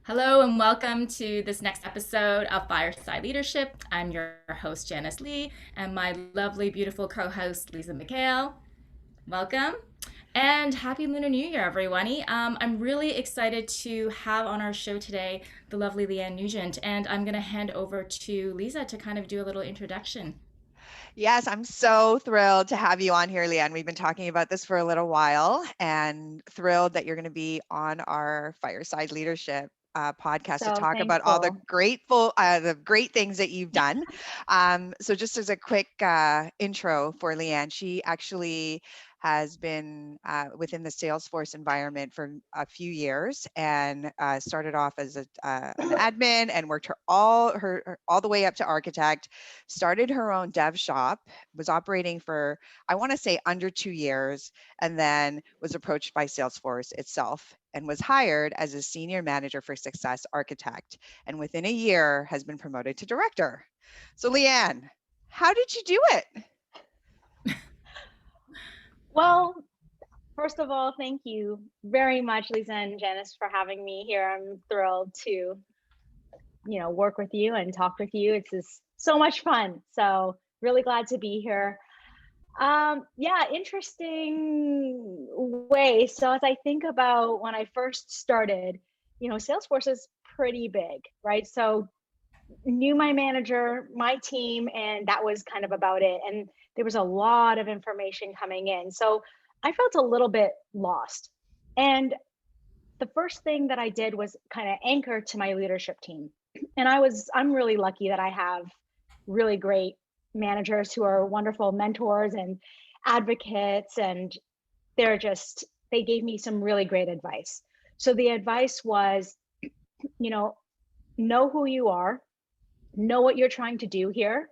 Hello and welcome to this next episode of Fireside Leadership. I'm your host, Janice Lee, and my lovely, beautiful co host, Liza Magcale. Welcome. And happy Lunar New Year, everyone. I'm really excited to have on our show today the lovely Leigh-Anne Nugent, and I'm going to hand over to Liza to kind of do a little introduction. Yes, I'm so thrilled to have you on here, Leigh-Anne. We've been talking about this for a little while and thrilled that you're going to be on our Fireside Leadership podcast to So talk about all thankful. the great things that you've done. So just as a quick intro for Leigh-Anne, she actually has been within the Salesforce environment for a few years and started off as an admin and worked all the way up to architect, started her own dev shop, was operating for, I want to say, under 2 years, and then was approached by Salesforce itself and was hired as a senior manager for success architect. And within a year has been promoted to director. So Leigh-Anne, how did you do it? Well, first of all, thank you very much, Liza and Janice, for having me here. I'm thrilled to, work with you and talk with you. It's just so much fun. So really glad to be here. Yeah, interesting way. So as I think about when I first started, Salesforce is pretty big, right? So knew my manager, my team, and that was kind of about it. And there was a lot of information coming in. So I felt a little bit lost. And the first thing that I did was kind of anchor to my leadership team. And I'm really lucky that I have really great managers who are wonderful mentors and advocates. And they gave me some really great advice. So the advice was, you know who you are, know what you're trying to do here,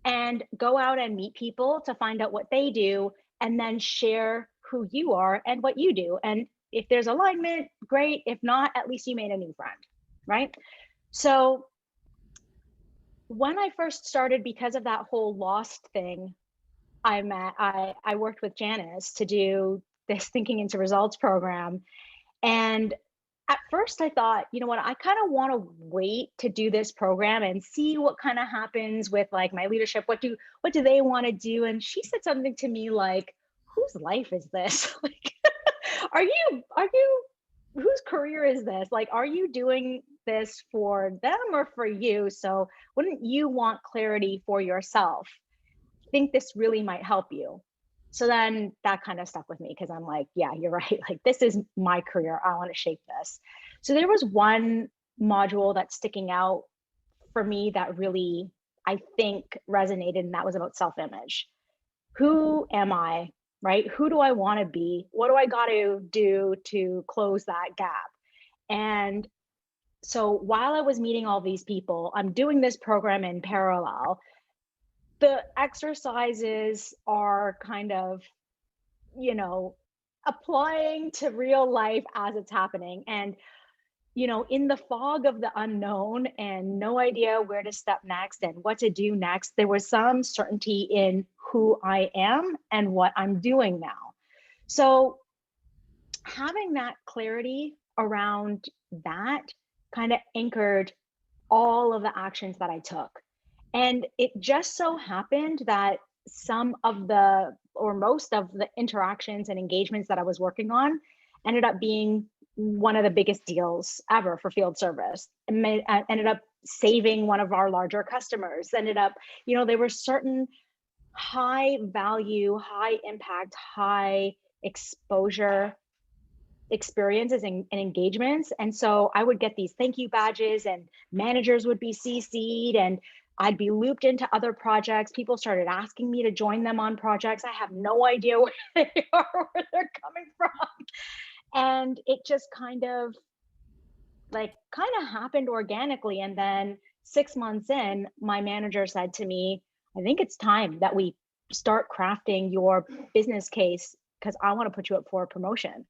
and go out and meet people to find out what they do, and then share who you are and what you do. And if there's alignment, great. If not, at least you made a new friend, right? So when I first started, because of that whole lost thing, I worked with Janice to do this thinking into results program. And at first I thought, you know what, I kind of want to wait to do this program and see what kind of happens with like my leadership. What do they want to do? And she said something to me like, whose life is this? Like, are you whose career is this? Like, are you doing this for them or for you? So wouldn't you want clarity for yourself? I think this really might help you. So then that kind of stuck with me because I'm like, yeah, you're right. Like, this is my career. I want to shape this. So there was one module that's sticking out for me that really, I think, resonated, and that was about self-image. Who am I, right? Who do I want to be? What do I got to do to close that gap? And so while I was meeting all these people, I'm doing this program in parallel. The exercises are kind of, applying to real life as it's happening. And, in the fog of the unknown and no idea where to step next and what to do next, there was some certainty in who I am and what I'm doing now. So having that clarity around that kind of anchored all of the actions that I took. And it just so happened that some of the, or most of the interactions and engagements that I was working on ended up being one of the biggest deals ever for field service. Ended up saving one of our larger customers. Ended up, there were certain high value, high impact, high exposure experiences and engagements. And so I would get these thank you badges and managers would be CC'd and I'd be looped into other projects. People started asking me to join them on projects. I have no idea where they are, where they're coming from. And it just kind of happened organically. And then 6 months in, my manager said to me, I think it's time that we start crafting your business case because I want to put you up for a promotion.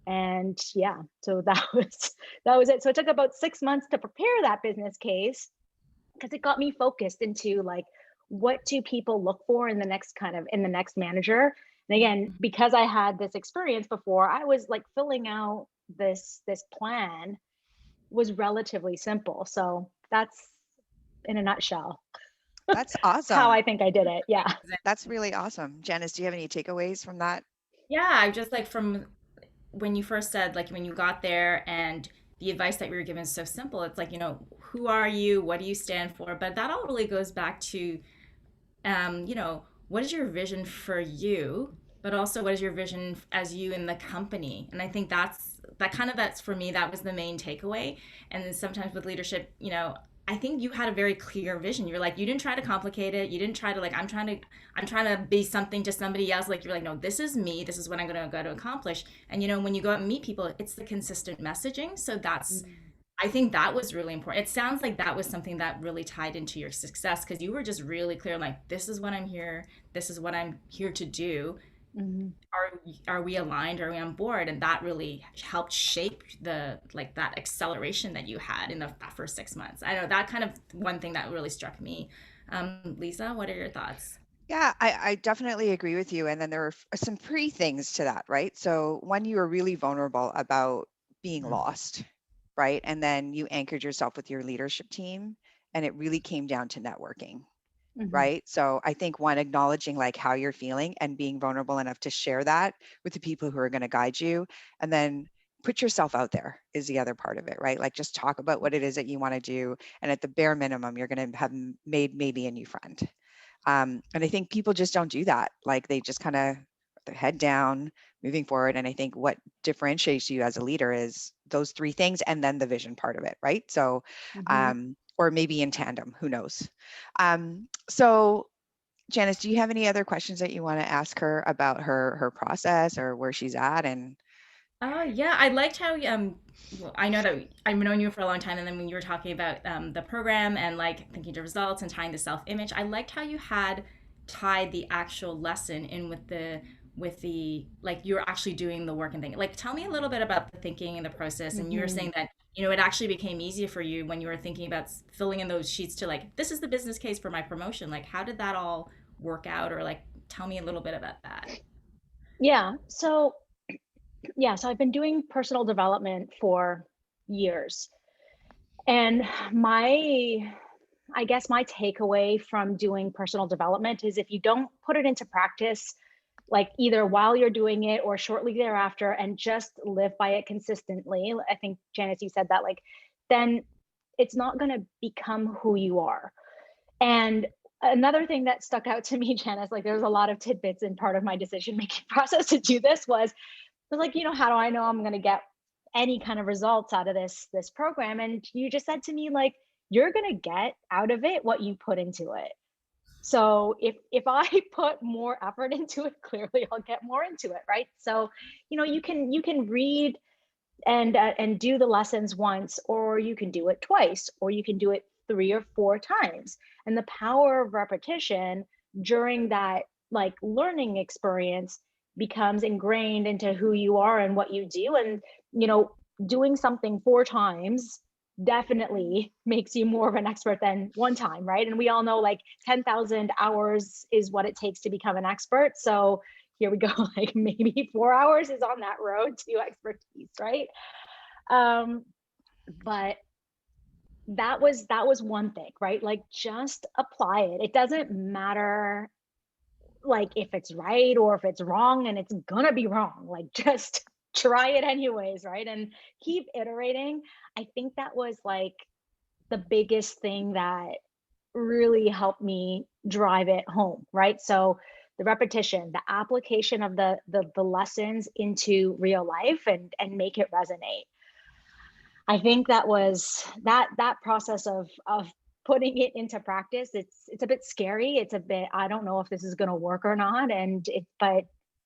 And yeah, so that was it. So it took about 6 months to prepare that business case because it got me focused into like, what do people look for in the next manager? And again, because I had this experience before, I was like filling out this plan, was relatively simple. So that's in a nutshell That's how I awesome. think I did it. Yeah. That's really awesome. Janice, do you have any takeaways from that? Yeah, I just like from when you first said, like, when you got there and the advice that we were given is so simple. It's like, who are you? What do you stand for? But that all really goes back to, what is your vision for you, but also what is your vision as you in the company? And I think that's for me, that was the main takeaway. And then sometimes with leadership, I think you had a very clear vision. You're like, you didn't try to complicate it. You didn't try to like, I'm trying to be something to somebody else. Like, you're like, no, this is me. This is what I'm going to go to accomplish. And when you go out and meet people, it's the consistent messaging. So I think that was really important. It sounds like that was something that really tied into your success, because you were just really clear, like, this is what I'm here. This is what I'm here to do. Mm-hmm. Are we aligned? Are we on board? And that really helped shape that acceleration that you had in that first 6 months. I know that kind of one thing that really struck me. Lisa, what are your thoughts? Yeah, I definitely agree with you. And then there are some pre things to that, right? So one, you were really vulnerable about being lost, right? And then you anchored yourself with your leadership team, and it really came down to networking, Mm-hmm. right? So I think one, acknowledging like how you're feeling and being vulnerable enough to share that with the people who are going to guide you. And then put yourself out there is the other part of it, right? Like, just talk about what it is that you want to do. And at the bare minimum, you're going to have made maybe a new friend. And I think people just don't do that. Like, they just kind of their head down, moving forward. And I think what differentiates you as a leader is those three things, and then the vision part of it, right? So, Mm-hmm. or maybe in tandem, who knows? So Janice, do you have any other questions that you want to ask her about her process or where she's at? And Yeah, I liked how well, I know that I've known you for a long time, and then when you were talking about the program and like thinking to results and tying the self image, I liked how you had tied the actual lesson in with the like you're actually doing the work and thing. Like, tell me a little bit about the thinking and the process. And you were Mm-hmm. saying that it actually became easier for you when you were thinking about filling in those sheets to like, this is the business case for my promotion. Like, how did that all work out? Or like, tell me a little bit about that. Yeah. So I've been doing personal development for years. And I guess my takeaway from doing personal development is if you don't put it into practice, like either while you're doing it or shortly thereafter, and just live by it consistently, I think Janice, you said that, like, then it's not going to become who you are. And another thing that stuck out to me, Janice, like there's a lot of tidbits in part of my decision making process to do this was like, how do I know I'm going to get any kind of results out of this program? And you just said to me, like, you're going to get out of it what you put into it. So if I put more effort into it, clearly I'll get more into it, right? So you can read and do the lessons once, or you can do it twice, or you can do it 3 or 4 times. And the power of repetition during that like learning experience becomes ingrained into who you are and what you do. And doing something 4 times definitely makes you more of an expert than one time, right? And we all know like 10,000 hours is what it takes to become an expert. So here we go, like maybe 4 hours is on that road to expertise, right? um but that was one thing, right? Like, just apply it. It doesn't matter like if it's right or if it's wrong, and it's gonna be wrong. Like, just try it anyways, right? And keep iterating. I think that was like the biggest thing that really helped me drive it home, right? So the repetition, the application of the lessons into real life, and make it resonate. I think that was that process of putting it into practice. It's a bit scary. It's a bit, I don't know if this is going to work or not. But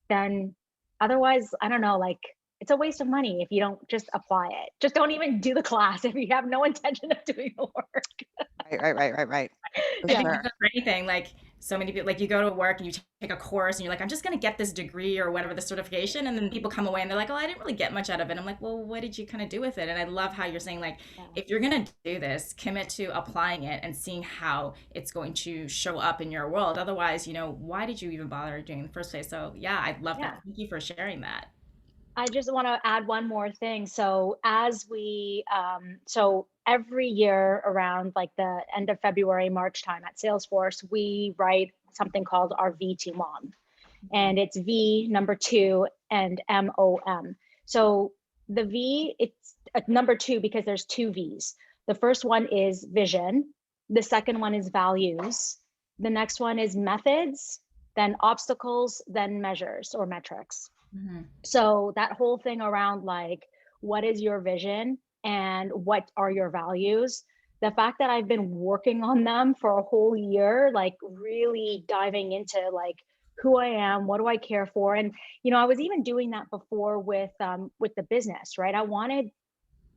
then otherwise, I don't know, like, it's a waste of money if you don't just apply it. Just don't even do the class if you have no intention of doing the work. right. For I think Yeah. that's sure. for anything. Like, so many people, like, you go to work and you take a course and you're like, I'm just going to get this degree or whatever, the certification. And then people come away and they're like, oh, I didn't really get much out of it. I'm like, well, what did you kind of do with it? And I love how you're saying, like, Yeah. if you're going to do this, commit to applying it and seeing how it's going to show up in your world. Otherwise, why did you even bother doing it in the first place? So, yeah, I love Yeah. that. Thank you for sharing that. I just want to add one more thing. So as we, so every year around like the end of February, March time at Salesforce, we write something called our V2 Mom. And it's V number 2 and MOM. So the V, it's number 2 because there's 2 V's. The first one is vision. The second one is values. The next one is methods, then obstacles, then measures or metrics. Mm-hmm. So that whole thing around like, what is your vision and what are your values? The fact that I've been working on them for a whole year, like really diving into like who I am, what do I care for? And, I was even doing that before with the business, right? I wanted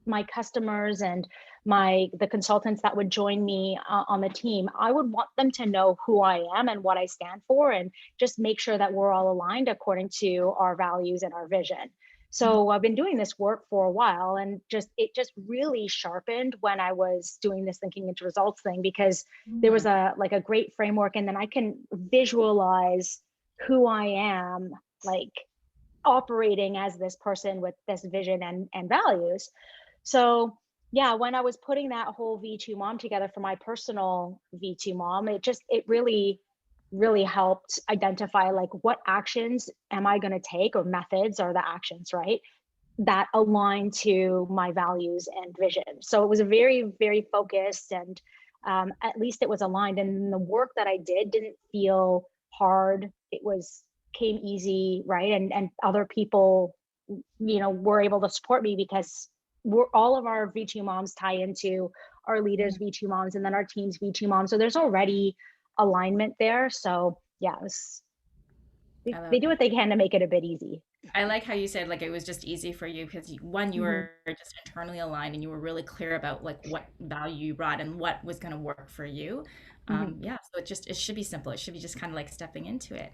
my customers and the consultants that would join me on the team, I would want them to know who I am and what I stand for, and just make sure that we're all aligned according to our values and our vision. So I've been doing this work for a while, and it just really sharpened when I was doing this thinking into results thing, because there was a great framework, and then I can visualize who I am, like operating as this person with this vision and values. So yeah, when I was putting that whole V2 Mom together for my personal V2 Mom, it really, really helped identify like what actions am I going to take, or methods are the actions, right? That align to my values and vision. So it was a very, very focused, and at least it was aligned. And the work that I didn't feel hard. It came easy, right? And other people, were able to support me, because all of our V2 moms tie into our leaders V2 moms, and then our team's V2 moms. So there's already alignment there. So yeah, they do what they can to make it a bit easy. I like how you said like it was just easy for you because one, you were just internally aligned and you were really clear about like what value you brought and what was going to work for you. Yeah, so it should be simple. It should be just kind of like stepping into it.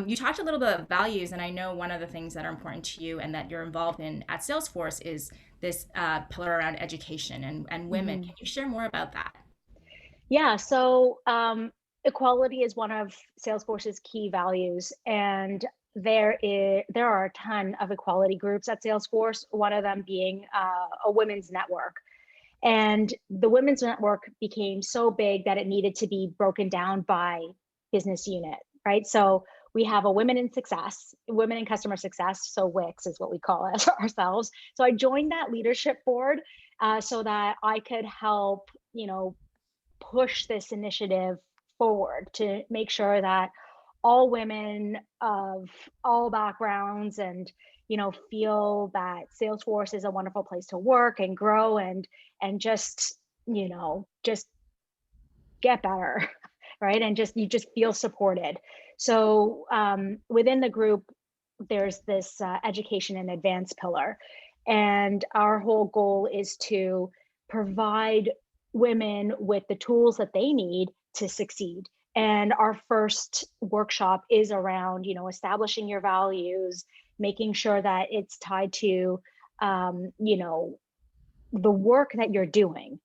You talked a little bit about values, and I know one of the things that are important to you and that you're involved in at Salesforce is this pillar around education and women. Can you share more about that? Yeah, so equality is one of Salesforce's key values, and there are a ton of equality groups at Salesforce, one of them being a women's network. And the women's network became so big that it needed to be broken down by business unit, right? So we have a women in customer success. So WIX is what we call it ourselves. So I joined that leadership board so that I could help, push this initiative forward to make sure that all women of all backgrounds and feel that Salesforce is a wonderful place to work and grow and just just get better, right? And you just feel supported. So within the group, there's this education and advanced pillar, and our whole goal is to provide women with the tools that they need to succeed. And our first workshop is around, establishing your values, making sure that it's tied to, the work that you're doing.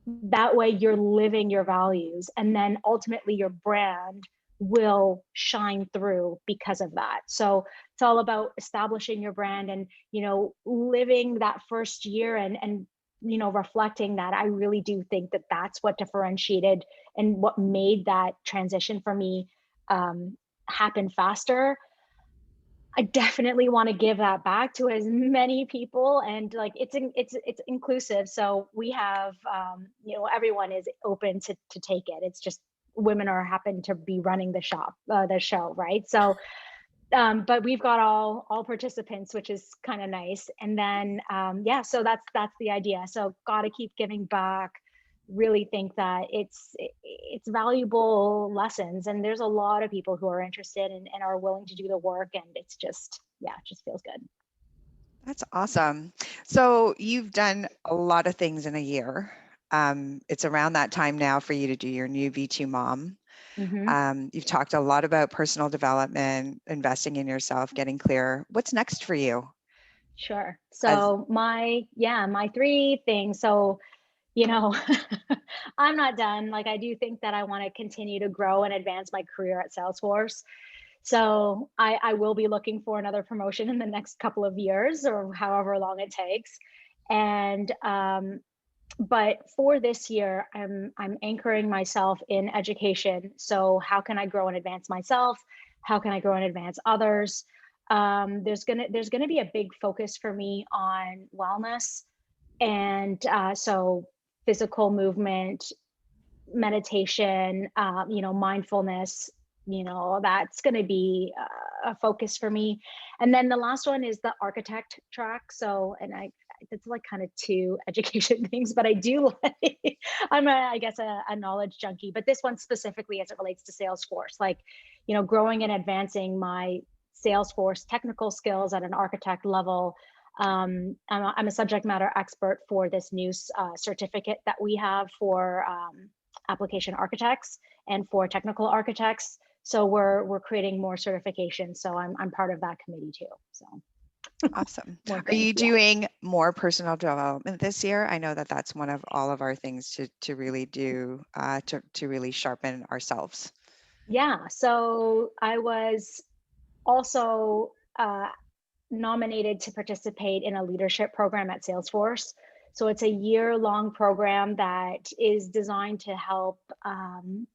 That way you're living your values, and then ultimately your brand will shine through because of that. So it's all about establishing your brand and, living that first year and reflecting that. I really do think that that's what differentiated and what made that transition for me happen faster. I definitely want to give that back to as many people, and like it's inclusive. So we have everyone is open to take it. It's just women happen to be running the show, right? So but we've got all participants, which is kind of nice. And then yeah, so that's the idea. So got to keep giving back. Really think that it's valuable lessons, and there's a lot of people who are interested and are willing to do the work, and it's just, yeah, it just feels good. That's awesome. So you've done a lot of things in a year. It's around that time now for you to do your new V2 Mom. You've talked a lot about personal development, investing in yourself, getting clear. What's next for you? Sure. So my 3 things. So, I'm not done. Like, I do think that I want to continue to grow and advance my career at Salesforce. So I will be looking for another promotion in the next couple of years or however long it takes. And but for this year, I'm anchoring myself in education. So how can I grow and advance myself? How can I grow and advance others? There's gonna be a big focus for me on wellness, and so physical movement, meditation, mindfulness, that's going to be a focus for me. And then the last one is the architect track. So, and it's like kind of two education things, but I do like, I guess a knowledge junkie, but this one specifically as it relates to Salesforce, like, growing and advancing my Salesforce technical skills at an architect level. I'm a subject matter expert for this new certificate that we have for application architects and for technical architects. So we're creating more certifications. So I'm part of that committee too. So awesome. Are you doing more personal development this year? I know that that's one of all of our things to really do, to really sharpen ourselves. Yeah. So I was also nominated to participate in a leadership program at Salesforce. So it's a year-long program that is designed to help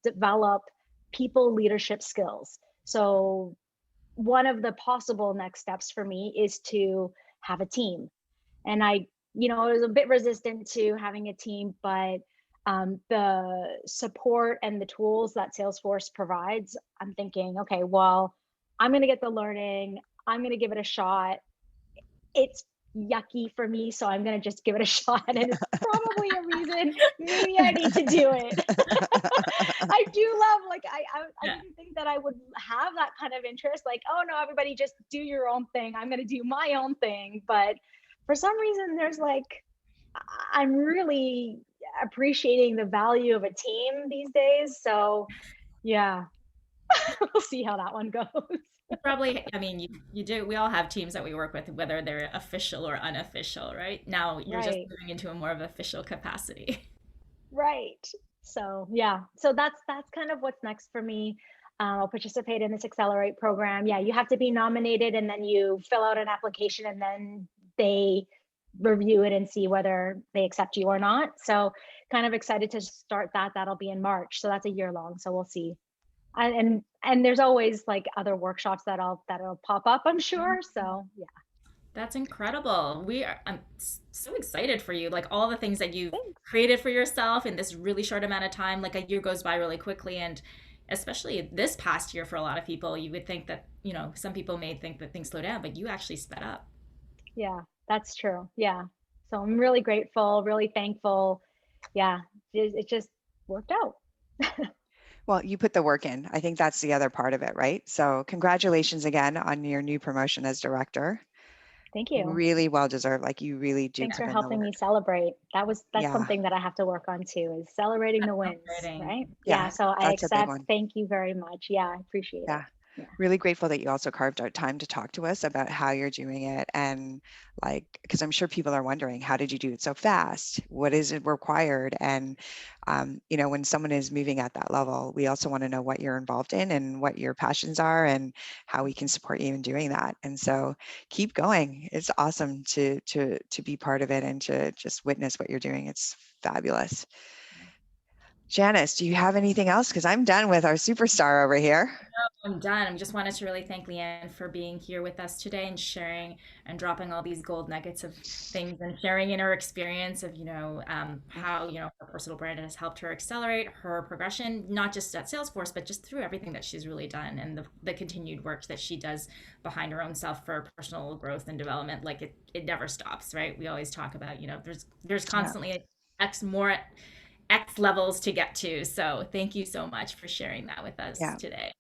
develop people leadership skills. So one of the possible next steps for me is to have a team. And I was a bit resistant to having a team, but the support and the tools that Salesforce provides, I'm thinking, okay, well, I'm going to get the learning. I'm going to give it a shot. It's yucky for me, so I'm going to just give it a shot. And it's probably a reason maybe I need to do it. I do love, like, I didn't think that I would have that kind of interest. Like, oh no, everybody just do your own thing. I'm going to do my own thing. But for some reason, there's like, I'm really appreciating the value of a team these days. So yeah, we'll see how that one goes. Probably, I mean, you do, we all have teams that we work with, whether they're official or unofficial, right? Now you're just Right. moving into a more of official capacity. Right. So yeah, so that's kind of what's next for me. I'll participate in this Accelerate program. Yeah, you have to be nominated, and then you fill out an application, and then they review it and see whether they accept you or not. So kind of excited to start that. That'll be in March. So that's a year long. So we'll see. And there's always like other workshops that'll pop up, I'm sure. So yeah. That's incredible. I'm so excited for you. Like all the things that you've Thanks. created for yourself in this really short amount of time, like a year goes by really quickly. And especially this past year for a lot of people, you would think that, some people may think that things slow down, but you actually sped up. Yeah, that's true. Yeah. So I'm really grateful, really thankful. Yeah, it just worked out. Well, you put the work in. I think that's the other part of it, right? So congratulations again on your new promotion as director. Thank you. Really well deserved. Like you really do Thanks put for in the helping work. me celebrate. That's Yeah. something that I have to work on too, is celebrating the wins, Celebrating. right? Yeah, So I that's a big accept. one. Thank you very much. Yeah, I appreciate it. Yeah. Yeah. Really grateful that you also carved out time to talk to us about how you're doing it. And like, because I'm sure people are wondering, how did you do it so fast? What is it required? And, when someone is moving at that level, we also want to know what you're involved in and what your passions are and how we can support you in doing that. And so keep going. It's awesome to be part of it and to just witness what you're doing. It's fabulous. Janice, do you have anything else? Because I'm done with our superstar over here. I'm done. I just wanted to really thank Leigh-Anne for being here with us today and sharing and dropping all these gold nuggets of things and sharing in her experience of, how, her personal brand has helped her accelerate her progression, not just at Salesforce, but just through everything that she's really done and the continued work that she does behind her own self for personal growth and development. Like it never stops, right? We always talk about, there's constantly X levels to get to. So thank you so much for sharing that with us Yeah. today.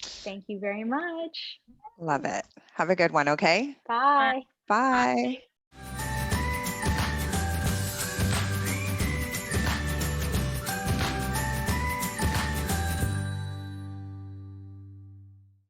Thank you very much. Love it. Have a good one. Okay. Bye. Bye.